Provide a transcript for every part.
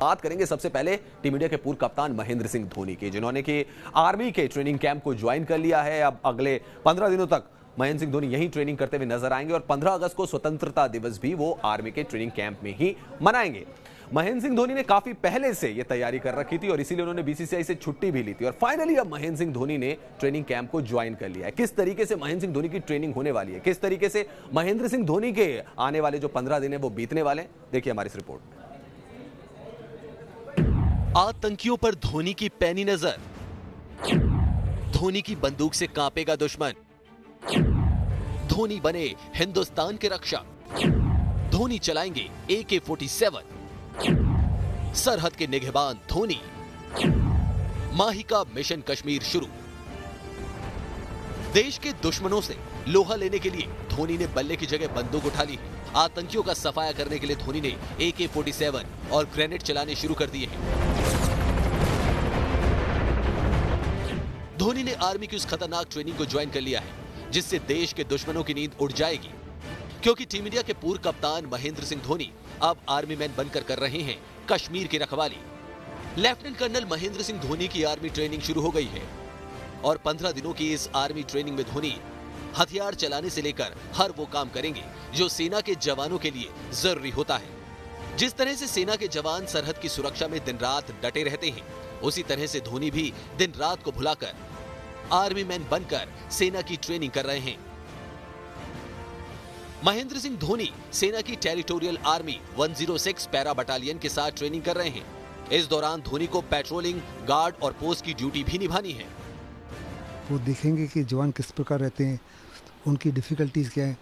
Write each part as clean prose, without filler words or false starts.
बात करेंगे सबसे पहले टीम इंडिया के पूर्व कप्तान महेंद्र सिंह धोनी की, जिन्होंने कि आर्मी के ट्रेनिंग कैंप को ज्वाइन कर लिया है। अब अगले 15 दिनों तक महेंद्र सिंह धोनी यही ट्रेनिंग करते हुए नजर आएंगे और 15 अगस्त को स्वतंत्रता दिवस भी वो आर्मी के ट्रेनिंग कैंप में ही मनाएंगे। महेंद्र सिंह धोनी ने काफी पहले से ये तैयारी कर रखी थी और इसीलिए उन्होंने बीसीसीआई से छुट्टी भी ली थी और फाइनली अब महेंद्र सिंह धोनी ने ट्रेनिंग कैंप को ज्वाइन कर लिया है। किस तरीके से महेंद्र सिंह धोनी की ट्रेनिंग होने वाली है, किस तरीके से महेंद्र सिंह धोनी के आने वाले जो 15 दिन है वो बीतने वाले हैं, देखिए हमारी इस रिपोर्ट में। आतंकियों पर धोनी की पैनी नजर, धोनी की बंदूक से कांपेगा दुश्मन, धोनी बने हिंदुस्तान के रक्षक, धोनी चलाएंगे AK-47, सरहद के निगहबान धोनी, माही का मिशन कश्मीर शुरू। देश के दुश्मनों से लोहा लेने के लिए धोनी ने बल्ले की जगह बंदूक उठा ली है। आतंकियों का सफाया करने के लिए धोनी ने AK-47 और ग्रेनेड चलाने शुरू कर दिए हैं। धोनी ने आर्मी की उस खतरनाक ट्रेनिंग को ज्वाइन कर लिया है जिससे देश के दुश्मनों की नींद उड़ जाएगी, क्योंकि टीम इंडिया के पूर्व कप्तान महेंद्र सिंह धोनी अब आर्मी मैन बनकर कर रहे हैं कश्मीर की रखवाली। लेफ्टिनेंट कर्नल महेंद्र सिंह धोनी की आर्मी ट्रेनिंग शुरू हो गई है और 15 दिनों की इस आर्मी ट्रेनिंग में धोनी हथियार चलाने से लेकर हर वो काम करेंगे जो सेना के जवानों के लिए जरूरी होता है। जिस तरह से सेना के जवान सरहद की सुरक्षा में दिन रात डटे रहते हैं, उसी तरह से धोनी भी दिन रात को भुलाकर आर्मी मैन बनकर सेना की ट्रेनिंग कर रहे हैं। महेंद्र सिंह धोनी सेना की टेरिटोरियल आर्मी 106 पैरा बटालियन के साथ ट्रेनिंग कर रहे हैं। इस दौरान धोनी को पेट्रोलिंग, गार्ड और पोस्ट की ड्यूटी भी निभानी है। वो देखेंगे कि जवान किस प्रकार रहते हैं, उनकी डिफिकल्टीज क्या है।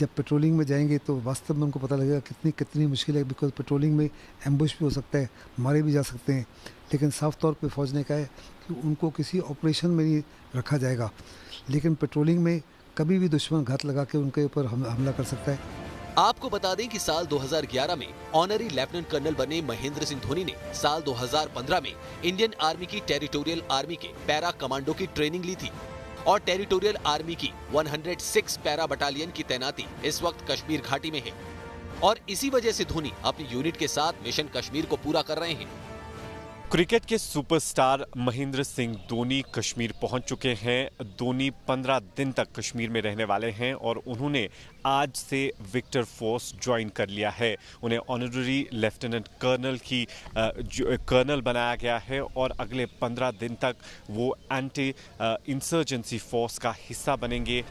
जब पेट्रोलिंग में जाएंगे तो वास्तव में उनको पता लगेगा कितनी मुश्किल है, बिकॉज पेट्रोलिंग में एम्बुश भी हो सकता है, मारे भी जा सकते हैं। लेकिन साफ तौर पे फौज ने कहा है कि उनको किसी ऑपरेशन में नहीं रखा जाएगा, लेकिन पेट्रोलिंग में कभी भी दुश्मन घात लगा के उनके ऊपर हमला कर सकता है। आपको बता दें कि साल 2011 में ऑनरी लेफ्टिनेंट कर्नल बने महेंद्र सिंह धोनी ने साल 2015 में इंडियन आर्मी की टेरिटोरियल आर्मी के पैरा कमांडो की ट्रेनिंग ली थी और टेरिटोरियल आर्मी की 106 पैरा बटालियन की तैनाती इस वक्त कश्मीर घाटी में है और इसी वजह से धोनी अपनी यूनिट के साथ मिशन कश्मीर को पूरा कर रहे हैं। क्रिकेट के सुपरस्टार महेंद्र सिंह धोनी कश्मीर पहुंच चुके हैं। धोनी 15 दिन तक कश्मीर में रहने वाले हैं और उन्होंने आज से विक्टर फोर्स ज्वाइन कर लिया है। उन्हें ऑनररी लेफ्टिनेंट कर्नल की कर्नल बनाया गया है और अगले 15 दिन तक वो एंटी इंसर्जेंसी फोर्स का हिस्सा बनेंगे।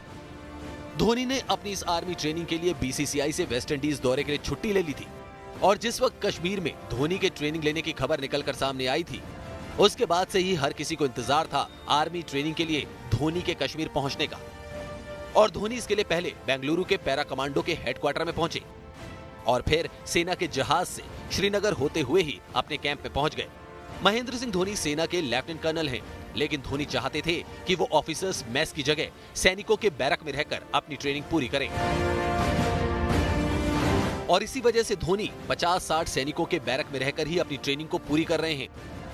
धोनी ने अपनी इस आर्मी ट्रेनिंग के लिए बीसीसीआई से वेस्ट इंडीज दौरे के लिए छुट्टी ले ली थी और जिस वक्त कश्मीर में धोनी के ट्रेनिंग लेने की खबर निकलकर सामने आई थी, उसके बाद से ही हर किसी को इंतजार था आर्मी ट्रेनिंग के लिए धोनी के कश्मीर पहुंचने का। और धोनी इसके लिए पहले बेंगलुरु के पैरा कमांडो के हेडक्वार्टर में पहुंचे और फिर सेना के जहाज से श्रीनगर होते हुए ही अपने कैंप में पहुंच गए। महेंद्र सिंह धोनी सेना के लेफ्टिनेंट कर्नल हैं, लेकिन धोनी चाहते थे कि वो ऑफिसर्स मेस की जगह सैनिकों के बैरक में रहकर अपनी ट्रेनिंग पूरी करें और इसी वजह से धोनी 50-60 सैनिकों के बैरक में रहकर ही अपनी ट्रेनिंग को पूरी कर रहे हैं।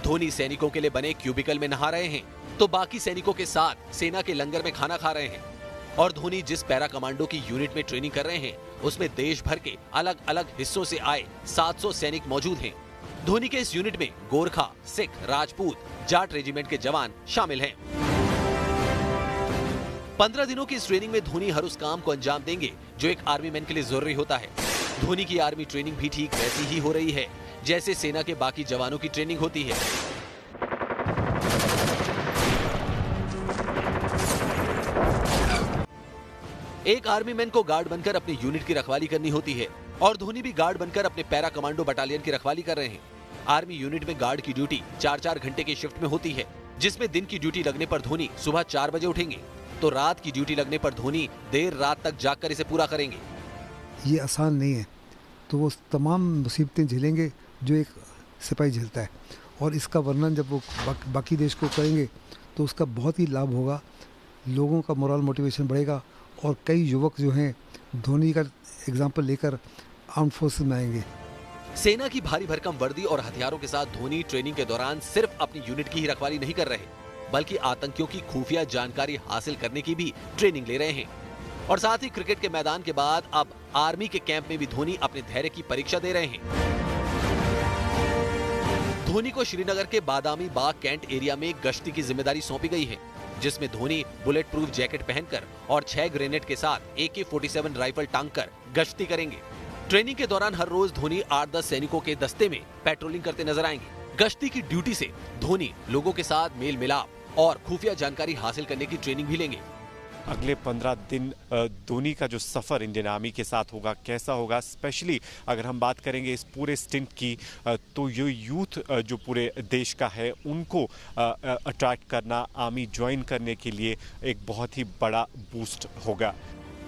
धोनी सैनिकों के लिए बने क्यूबिकल में नहा रहे हैं तो बाकी सैनिकों के साथ सेना के लंगर में खाना खा रहे हैं और धोनी जिस पैरा कमांडो की यूनिट में ट्रेनिंग कर रहे हैं उसमें देश भर के अलग अलग हिस्सों से आए 700 सैनिक मौजूद हैं। धोनी के इस यूनिट में गोरखा, सिख, राजपूत, जाट रेजिमेंट के जवान शामिल हैं। 15 दिनों की इस ट्रेनिंग में धोनी हर उस काम को अंजाम देंगे जो एक आर्मी मैन के लिए जरूरी होता है। धोनी की आर्मी ट्रेनिंग भी ठीक वैसी ही हो रही है जैसे सेना के बाकी जवानों की ट्रेनिंग होती है। एक आर्मी मैन को गार्ड बनकर अपनी यूनिट की रखवाली करनी होती है और धोनी भी गार्ड बनकर अपने पैरा कमांडो बटालियन की रखवाली कर रहे हैं। आर्मी यूनिट में गार्ड की ड्यूटी 4-4 घंटे के शिफ्ट में होती है, जिसमें दिन की ड्यूटी लगने पर धोनी सुबह 4 बजे उठेंगे तो रात की ड्यूटी लगने पर धोनी देर रात तक जागकर इसे पूरा करेंगे। ये आसान नहीं है, तो वो तमाम मुसीबतें झेलेंगे जो एक सिपाही झेलता है और इसका वर्णन जब वो बाकी देश को करेंगे तो उसका बहुत ही लाभ होगा। लोगों का मोरल मोटिवेशन बढ़ेगा और कई युवक जो हैं धोनी का एग्जाम्पल लेकर आर्म्ड फोर्सेस में आएंगे। सेना की भारी भरकम वर्दी और हथियारों के साथ धोनी ट्रेनिंग के दौरान सिर्फ अपनी यूनिट की ही रखवाली नहीं कर रहे, बल्कि आतंकियों की खुफिया जानकारी हासिल करने की भी ट्रेनिंग ले रहे हैं। और साथ ही क्रिकेट के मैदान के बाद अब आर्मी के कैंप में भी धोनी अपने धैर्य की परीक्षा दे रहे हैं। धोनी को श्रीनगर के बादामी बाग कैंट एरिया में गश्ती की जिम्मेदारी सौंपी गई है, जिसमें धोनी बुलेट प्रूफ जैकेट पहनकर और 6 ग्रेनेड के साथ AK-47 राइफल टांग कर गश्ती करेंगे। ट्रेनिंग के दौरान हर रोज धोनी 8-10 सैनिकों के दस्ते में पेट्रोलिंग करते नजर आएंगे। गश्ती की ड्यूटी से धोनी लोगों के साथ मेल मिलाप और खुफिया जानकारी हासिल करने की ट्रेनिंग भी लेंगे। अगले 15 दिन धोनी का जो सफ़र इंडियन आर्मी के साथ होगा कैसा होगा, स्पेशली अगर हम बात करेंगे इस पूरे स्टिंट की, तो ये यूथ जो पूरे देश का है उनको अट्रैक्ट करना, आर्मी ज्वाइन करने के लिए एक बहुत ही बड़ा बूस्ट होगा।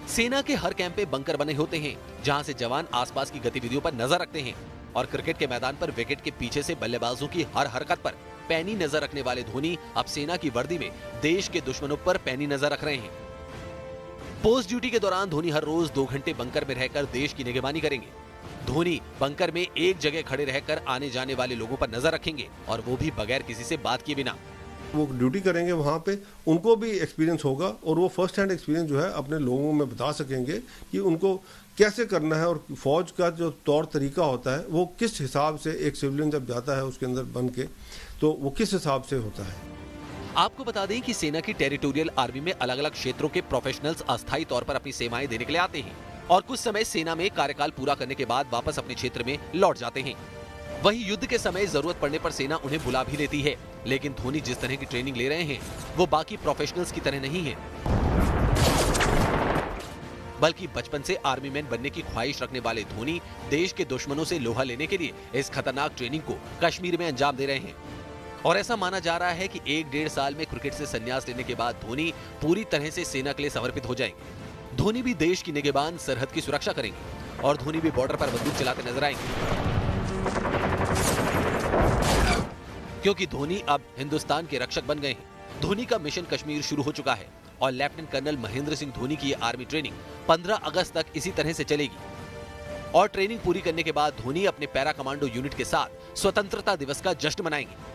सेना के हर कैंप पे बंकर बने होते हैं, जहां से जवान आसपास की गतिविधियों पर नजर रखते हैं और क्रिकेट के मैदान पर विकेट के पीछे से बल्लेबाजों की हर हरकत पर पैनी नजर रखने वाले धोनी अब सेना की वर्दी में देश के दुश्मनों पर पैनी नजर रख रहे हैं। पोस्ट ड्यूटी के दौरान धोनी हर रोज 2 घंटे बंकर में रहकर देश की निगरानी करेंगे। धोनी बंकर में एक जगह खड़े रहकर आने जाने वाले लोगों पर नजर रखेंगे और वो भी बगैर किसी से बात किए बिना। वो ड्यूटी करेंगे वहाँ पे, उनको भी एक्सपीरियंस होगा और वो फर्स्ट हैंड एक्सपीरियंस जो है अपने लोगों में बता सकेंगे कि उनको कैसे करना है और फौज का जो तौर तरीका होता है वो किस हिसाब से एक सिविलियन जब जाता है उसके अंदर बन के, तो वो किस हिसाब से होता है। आपको बता दें कि सेना की टेरिटोरियल आर्मी में अलग अलग क्षेत्रों के प्रोफेशनल्स अस्थायी तौर पर अपनी सेवाएं देने के लिए आते हैं और कुछ समय सेना में कार्यकाल पूरा करने के बाद वापस अपने क्षेत्र में लौट जाते हैं। वहीं युद्ध के समय जरूरत पड़ने पर सेना उन्हें बुला भी लेती है, लेकिन धोनी जिस तरह की ट्रेनिंग ले रहे हैं वो बाकी प्रोफेशनल्स की तरह नहीं है, बल्कि बचपन से आर्मी मैन बनने की ख्वाहिश रखने वाले धोनी देश के दुश्मनों से लोहा लेने के लिए इस खतरनाक ट्रेनिंग को कश्मीर में अंजाम दे रहे हैं। और ऐसा माना जा रहा है कि 1-1.5 साल में क्रिकेट से संन्यास लेने के बाद धोनी पूरी तरह से सेना के लिए समर्पित हो जाएंगे। धोनी भी देश की निगहबान सरहद की सुरक्षा करेंगे और धोनी भी बॉर्डर पर बंदूक चलाते नजर आएंगे, क्योंकि धोनी अब हिंदुस्तान के रक्षक बन गए हैं। धोनी का मिशन कश्मीर शुरू हो चुका है और लेफ्टिनेंट कर्नल महेंद्र सिंह धोनी की आर्मी ट्रेनिंग 15 अगस्त तक इसी तरह से चलेगी और ट्रेनिंग पूरी करने के बाद धोनी अपने पैरा कमांडो यूनिट के साथ स्वतंत्रता दिवस का जश्न मनाएंगे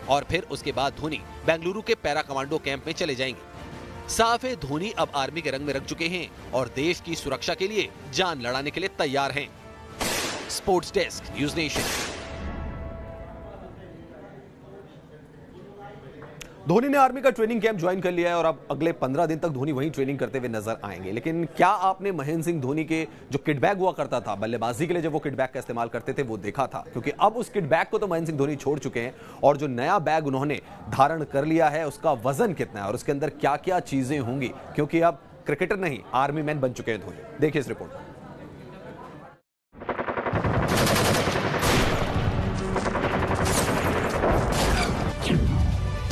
और फिर उसके बाद धोनी बेंगलुरु के पैरा कमांडो कैंप में चले जाएंगे। साफ है, धोनी अब आर्मी के रंग में रंग चुके हैं और देश की सुरक्षा के लिए जान लड़ाने के लिए तैयार हैं। Sports desk, news nation. Dhoni ने आर्मी का ट्रेनिंग कैंप ज्वाइन कर लिया है और अब अगले 15 दिन तक धोनी वहीं ट्रेनिंग करते हुए नजर आएंगे। लेकिन क्या आपने महेंद्र सिंह धोनी के जो किट बैग हुआ करता था बल्लेबाजी के लिए, जब वो किट बैग का इस्तेमाल करते थे, वो देखा था? क्योंकि अब उस किट बैग को तो महेंद्र सिंह धोनी छोड़ चुके हैं और जो नया बैग उन्होंने धारण कर लिया है उसका वजन कितना है और उसके अंदर क्या क्या चीजें होंगी, क्योंकि अब क्रिकेटर नहीं आर्मी मैन बन चुके हैं धोनी। देखिए इस रिपोर्ट।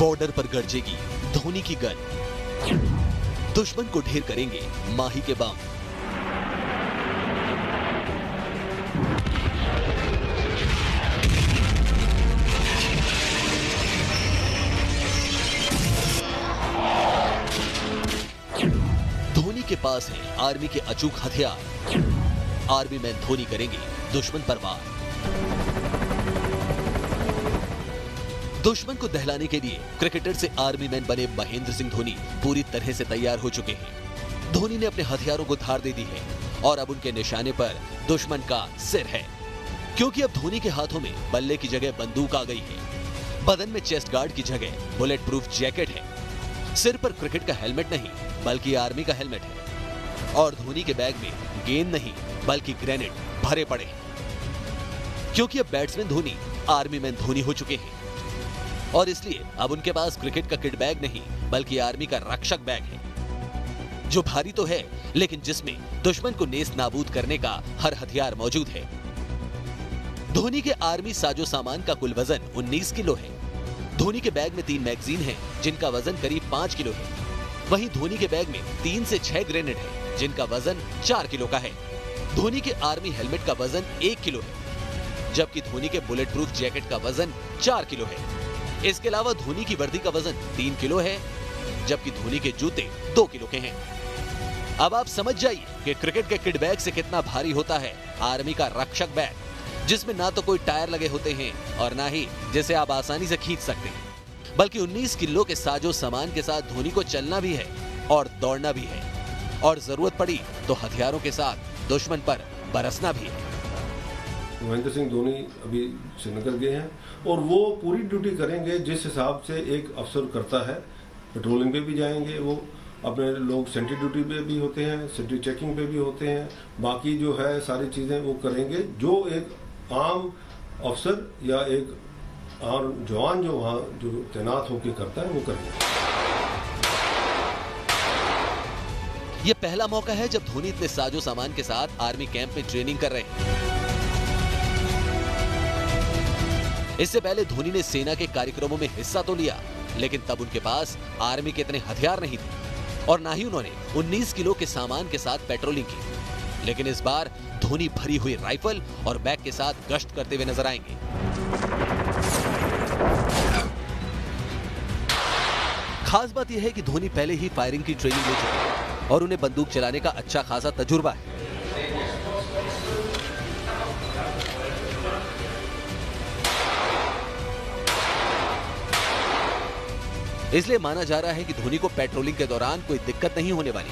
बॉर्डर पर गरजेगी धोनी की गन, दुश्मन को ढेर करेंगे माही के बम। धोनी के पास है आर्मी के अचूक हथियार। आर्मी मैन धोनी करेंगे दुश्मन पर वार। दुश्मन को दहलाने के लिए क्रिकेटर से आर्मी मैन बने महेंद्र सिंह धोनी पूरी तरह से तैयार हो चुके हैं। धोनी ने अपने हथियारों को धार दे दी है और अब उनके निशाने पर दुश्मन का सिर है, क्योंकि अब धोनी के हाथों में बल्ले की जगह बंदूक आ गई है। बदन में चेस्ट गार्ड की जगह बुलेट प्रूफ जैकेट है। सिर पर क्रिकेट का हेलमेट नहीं बल्कि आर्मी का हेलमेट है और धोनी के बैग में गेंद नहीं बल्कि ग्रेनेड भरे पड़े हैं, क्योंकि अब batsman Dhoni army man Dhoni हो चुके हैं और इसलिए अब उनके पास क्रिकेट का किट बैग नहीं बल्कि आर्मी का रक्षक बैग है, जो भारी तो है लेकिन जिसमें दुश्मन को नेस्त नाबूद करने का हर हथियार मौजूद है। धोनी के आर्मी साजो सामान का कुल वजन 19 किलो है। धोनी के बैग में 3 मैगजीन हैं जिनका वजन करीब 5 किलो है। वहीं धोनी के बैग में 3 से 6 ग्रेनेड है जिनका वजन 4 किलो का है। धोनी के आर्मी हेलमेट का वजन 1 किलो है, जबकि धोनी के बुलेट प्रूफ जैकेट का वजन 4 किलो है। इसके अलावा धोनी की वर्दी का वजन 3 किलो है, जबकि धोनी के जूते 2 किलो के हैं। अब आप समझ जाइए कि क्रिकेट के किट बैग से कितना भारी होता है आर्मी का रक्षक बैग, जिसमें ना तो कोई टायर लगे होते हैं और ना ही जिसे आप आसानी से खींच सकते हैं, बल्कि 19 किलो के साजो सामान के साथ धोनी को चलना भी है और दौड़ना भी है और जरूरत पड़ी तो हथियारों के साथ दुश्मन पर बरसना भी है। महेंद्र सिंह धोनी अभी श्रीनगर गए हैं और वो पूरी ड्यूटी करेंगे जिस हिसाब से एक अफसर करता है। पेट्रोलिंग पे भी जाएंगे, वो अपने लोग सेंट्री ड्यूटी पे भी होते हैं, सेंट्री चेकिंग पे भी होते हैं, बाकी जो है सारी चीज़ें वो करेंगे जो एक आम अफसर या एक आम जवान जो वहाँ जो तैनात होकर करता है वो करेंगे। ये पहला मौका है जब धोनी इतने साजो सामान के साथ आर्मी कैंप में ट्रेनिंग कर रहे हैं। इससे पहले धोनी ने सेना के कार्यक्रमों में हिस्सा तो लिया, लेकिन तब उनके पास आर्मी के इतने हथियार नहीं थे और ना ही उन्होंने 19 किलो के सामान के साथ पेट्रोलिंग की। लेकिन इस बार धोनी भरी हुई राइफल और बैग के साथ गश्त करते हुए नजर आएंगे। खास बात यह है कि धोनी पहले ही फायरिंग की ट्रेनिंग ले चुके हैं और उन्हें बंदूक चलाने का अच्छा खासा तजुर्बा है। इसलिए माना जा रहा है कि धोनी को पेट्रोलिंग के दौरान कोई दिक्कत नहीं होने वाली।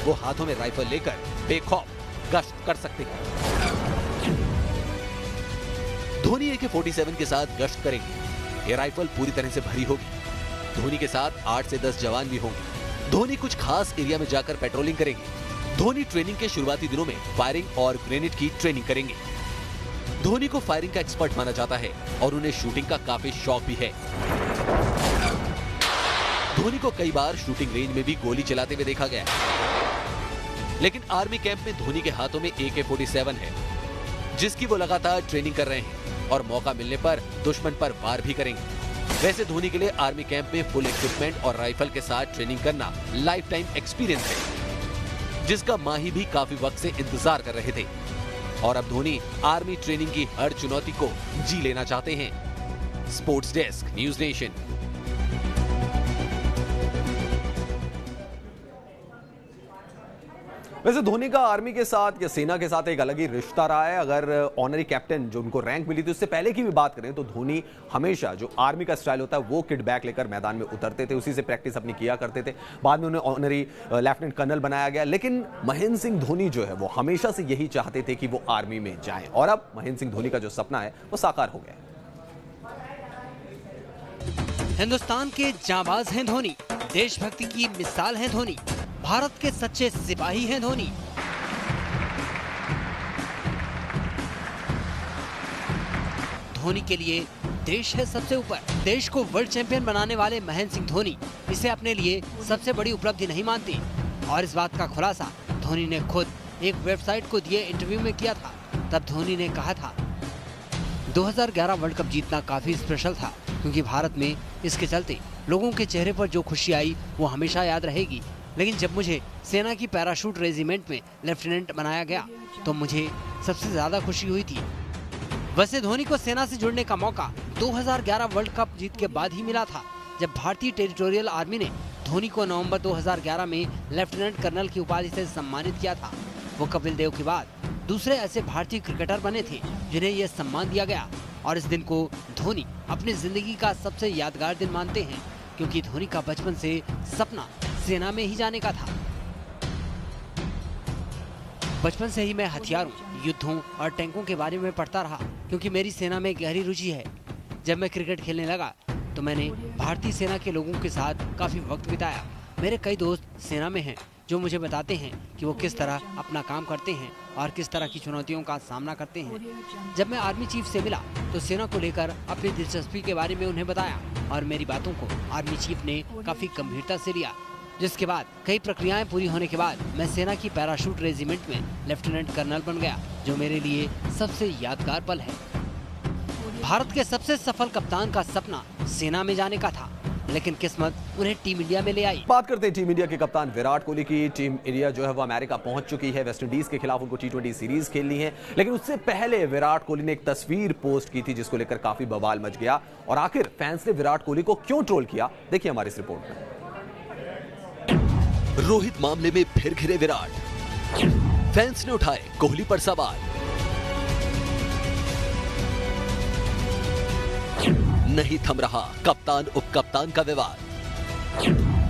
वो हाथों में राइफल लेकर बेखौफ गश्त कर सकते हैं। धोनी AK-47 के साथ गश्त करेंगे। ये राइफल पूरी तरह से भरी होगी। धोनी के साथ 8 से 10 जवान भी होंगे। धोनी कुछ खास एरिया में जाकर पेट्रोलिंग करेंगे। धोनी ट्रेनिंग के शुरुआती दिनों में फायरिंग और ग्रेनेड की ट्रेनिंग करेंगे। धोनी को फायरिंग का एक्सपर्ट माना जाता है और उन्हें शूटिंग का काफी शौक भी है। धोनी को कई बार शूटिंग रेंज में भी गोली चलाते हुए देखा गया, लेकिन आर्मी कैंप में धोनी के हाथों में AK-47 है, जिसकी वो लगातार ट्रेनिंग कर रहे हैं और मौका मिलने पर दुश्मन पर वार भी करेंगे। वैसे धोनी के लिए आर्मी कैंप में फुल इक्विपमेंट और राइफल के साथ ट्रेनिंग करना लाइफ टाइम एक्सपीरियंस है, जिसका माही भी काफी वक्त से इंतजार कर रहे थे और अब धोनी आर्मी ट्रेनिंग की हर चुनौती को जी लेना चाहते हैं। Sports desk, news nation. वैसे धोनी का आर्मी के साथ या सेना के साथ एक अलग ही रिश्ता रहा है। अगर ऑनरी कैप्टन जो उनको रैंक मिली थी उससे पहले की भी बात करें तो धोनी हमेशा जो आर्मी का स्टाइल होता है वो किट बैग लेकर मैदान में उतरते थे, उसी से प्रैक्टिस अपनी किया करते थे। बाद में उन्हें ऑनरी लेफ्टिनेंट कर्नल बनाया गया, लेकिन महेंद्र सिंह धोनी जो है वो हमेशा से यही चाहते थे कि वो आर्मी में जाएं और अब महेंद्र सिंह धोनी का जो सपना है वो साकार हो गया। हिंदुस्तान के जांबाज हैं धोनी, देशभक्ति की मिसाल हैं धोनी, भारत के सच्चे सिपाही हैं धोनी। धोनी के लिए देश है सबसे ऊपर। देश को वर्ल्ड चैंपियन बनाने वाले महेंद्र सिंह धोनी इसे अपने लिए सबसे बड़ी उपलब्धि नहीं मानते और इस बात का खुलासा धोनी ने खुद एक वेबसाइट को दिए इंटरव्यू में किया था। तब धोनी ने कहा था, 2011 वर्ल्ड कप जीतना काफी स्पेशल था क्योंकि भारत में इसके चलते लोगों के चेहरे पर जो खुशी आई वो हमेशा याद रहेगी। लेकिन जब मुझे सेना की पैराशूट रेजिमेंट में लेफ्टिनेंट बनाया गया तो मुझे सबसे ज्यादा खुशी हुई थी। वैसे धोनी को सेना से जुड़ने का मौका 2011 वर्ल्ड कप जीत के बाद ही मिला था, जब भारतीय टेरिटोरियल आर्मी ने धोनी को नवंबर 2011 में लेफ्टिनेंट कर्नल की उपाधि से सम्मानित किया था। वो कपिल देव के बाद दूसरे ऐसे भारतीय क्रिकेटर बने थे जिन्हें यह सम्मान दिया गया और इस दिन को धोनी अपनी जिंदगी का सबसे यादगार दिन मानते हैं क्योंकि धोनी का बचपन से सपना सेना में ही जाने का था। बचपन से ही मैं हथियारों, युद्धों और टैंकों के बारे में पढ़ता रहा क्योंकि मेरी सेना में गहरी रुचि है। जब मैं क्रिकेट खेलने लगा तो मैंने भारतीय सेना के लोगों के साथ काफी वक्त बिताया। मेरे कई दोस्त सेना में हैं जो मुझे बताते हैं कि वो किस तरह अपना काम करते हैं और किस तरह की चुनौतियों का सामना करते हैं। जब मैं आर्मी चीफ से मिला तो सेना को लेकर अपनी दिलचस्पी के बारे में उन्हें बताया और मेरी बातों को आर्मी चीफ ने काफी गंभीरता से लिया, जिसके बाद कई प्रक्रियाएं पूरी होने के बाद मैं सेना की पैराशूट रेजिमेंट में लेफ्टिनेंट कर्नल बन गया, जो मेरे लिए सबसे यादगार पल है। भारत के सबसे सफल कप्तान का सपना सेना में जाने का था, लेकिन किस्मत उन्हें टीम इंडिया में ले आई। बात करते हैं टीम इंडिया के कप्तान विराट कोहली की। टीम इंडिया जो है वो अमेरिका पहुंच चुकी है। वेस्टइंडीज के खिलाफ उनको T20 सीरीज खेलनी है, लेकिन उससे पहले विराट कोहली ने एक तस्वीर पोस्ट की थी जिसको लेकर काफी बवाल मच गया। और आखिर फैंस ने विराट कोहली को क्यों ट्रोल किया, देखिए हमारी इस रिपोर्ट में। रोहित मामले में फिर घिरे विराट, फैंस ने उठाए कोहली पर सवाल। नहीं थम रहा कप्तान उप कप्तान का विवाद।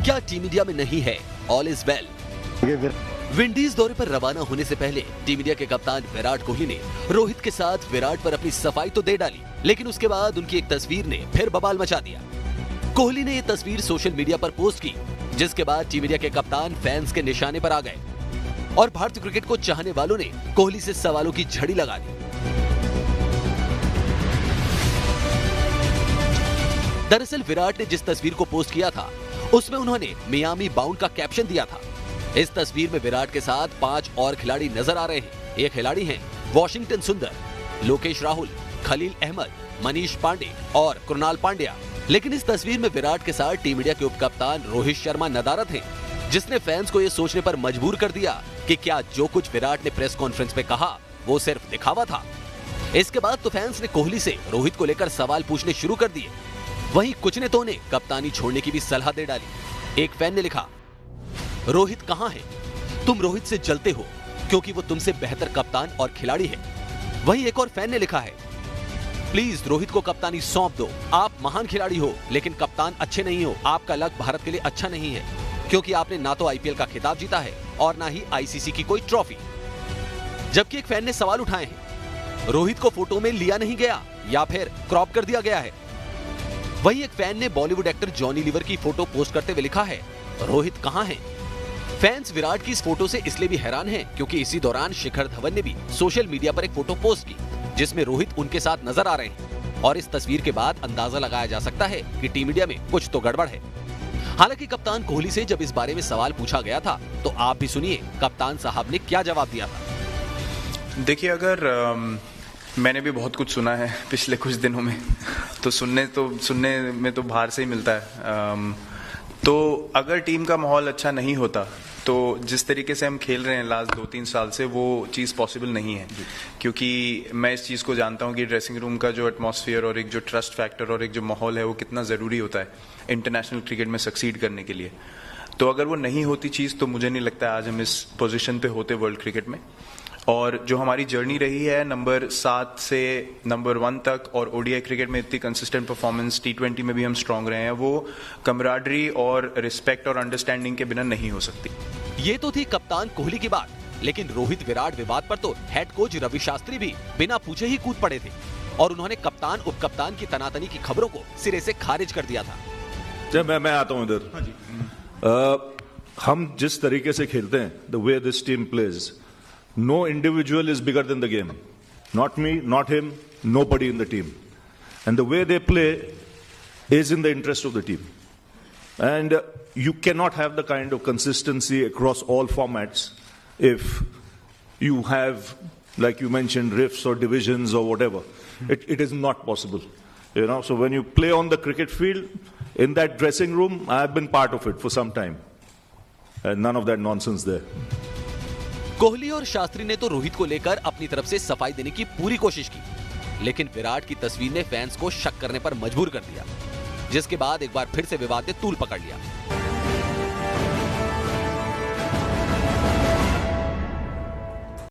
क्या टीम इंडिया में नहीं है ऑल इज वेल? विंडीज दौरे पर रवाना होने से पहले टीम इंडिया के कप्तान विराट कोहली ने रोहित के साथ विराट पर अपनी सफाई तो दे डाली, लेकिन उसके बाद उनकी एक तस्वीर ने फिर बवाल मचा दिया। कोहली ने ये तस्वीर सोशल मीडिया पर पोस्ट की, जिसके बाद टीम इंडिया के कप्तान फैंस के निशाने पर आ गए और भारतीय क्रिकेट को चाहने वालों ने कोहली से सवालों की झड़ी लगा दी। दरअसल विराट ने जिस तस्वीर को पोस्ट किया था उसमें उन्होंने मियामी बाउंड का कैप्शन दिया था। इस तस्वीर में विराट के साथ 5 और खिलाड़ी नजर आ रहे हैं। ये खिलाड़ी हैं वॉशिंगटन सुंदर, लोकेश राहुल, खलील अहमद, मनीष पांडे और कृणाल पांड्या। लेकिन इस तस्वीर में विराट के साथ टीम इंडिया के उपकप्तान रोहित शर्मा नदारद हैं, जिसने फैंस को यह सोचने पर मजबूर कर दिया कि क्या जो कुछ विराट ने प्रेस कॉन्फ्रेंस में कहा वो सिर्फ दिखावा था। इसके बाद तो फैंस ने कोहली से रोहित को लेकर सवाल पूछने शुरू कर दिए। वहीं कुछ ने तो उन्हें कप्तानी छोड़ने की भी सलाह दे डाली। एक फैन ने लिखा, रोहित कहां है? तुम रोहित से जलते हो क्योंकि वो तुमसे बेहतर कप्तान और खिलाड़ी है। वहीं एक और फैन ने लिखा है, प्लीज रोहित को कप्तानी सौंप दो। आप महान खिलाड़ी हो लेकिन कप्तान अच्छे नहीं हो। आपका लक भारत के लिए अच्छा नहीं है क्योंकि आपने ना तो आईपीएल का खिताब जीता है और ना ही आईसीसी की कोई ट्रॉफी। जबकि एक फैन ने सवाल उठाए हैं, रोहित को फोटो में लिया नहीं गया या फिर क्रॉप कर दिया गया है। वहीं एक फैन ने बॉलीवुड एक्टर जॉनी लीवर की फोटो पोस्ट करते हुए लिखा है, रोहित कहां है? फैंस विराट की इस फोटो से इसलिए भी हैरान हैं क्योंकि इसी दौरान शिखर धवन ने भी सोशल मीडिया पर एक फोटो पोस्ट की जिसमें रोहित उनके साथ नजर आ रहे हैं और इस तस्वीर के बाद अंदाजा लगाया जा सकता है कि टीम इंडिया में कुछ तो गड़बड़ है। हालांकि कप्तान कोहली से जब इस बारे में सवाल पूछा गया था तो आप भी सुनिए कप्तान साहब ने क्या जवाब दिया था। देखिए, अगर मैंने भी बहुत कुछ सुना है पिछले कुछ दिनों में, तो सुनने में तो बाहर से ही मिलता है। तो अगर टीम का माहौल अच्छा नहीं होता तो जिस तरीके से हम खेल रहे हैं लास्ट 2-3 साल से, वो चीज़ पॉसिबल नहीं है। क्योंकि मैं इस चीज़ को जानता हूँ कि ड्रेसिंग रूम का जो एटमॉस्फेयर और एक जो ट्रस्ट फैक्टर और एक जो माहौल है वो कितना ज़रूरी होता है इंटरनेशनल क्रिकेट में सक्सीड करने के लिए। तो अगर वो नहीं होती चीज़ तो मुझे नहीं लगता आज हम इस पोजीशन पे होते वर्ल्ड क्रिकेट में। और जो हमारी जर्नी रही है नंबर 7 से नंबर 1 तक और ओडीआई क्रिकेट में इतनी कंसिस्टेंट परफॉर्मेंस, T20 में भी हम स्ट्रांग रहे हैं, वो कमराडरी और रिस्पेक्ट और अंडरस्टैंडिंग के बिना नहीं हो सकती। ये तो थी कप्तान कोहली की बात, लेकिन रोहित विराट विवाद पर तो हेड कोच रवि शास्त्री भी बिना पूछे ही कूद पड़े थे और उन्होंने कप्तान उपकप्तान की तनातनी की खबरों को सिरे से खारिज कर दिया था। जब मैं आता हूं इधर, हम जिस तरीके से खेलते हैं, the way this team plays, no individual is bigger than the game. Not me, not him, nobody in the team. And the way they play is in the interest of the team. And you cannot have the kind of consistency across all formats if you have, like you mentioned, rifts or divisions or whatever. It is not possible. You know, so when you play on the cricket field, in that dressing room, I have been part of it for some time. And none of that nonsense there. Kohli और शास्त्री ने तो रोहित को लेकर अपनी तरफ से सफाई देने की पूरी कोशिश की, लेकिन विराट की तस्वीर ने फैंस को शक करने पर मजबूर कर दिया, जिसके बाद एक बार फिर से विवाद ने तूल पकड़ लिया।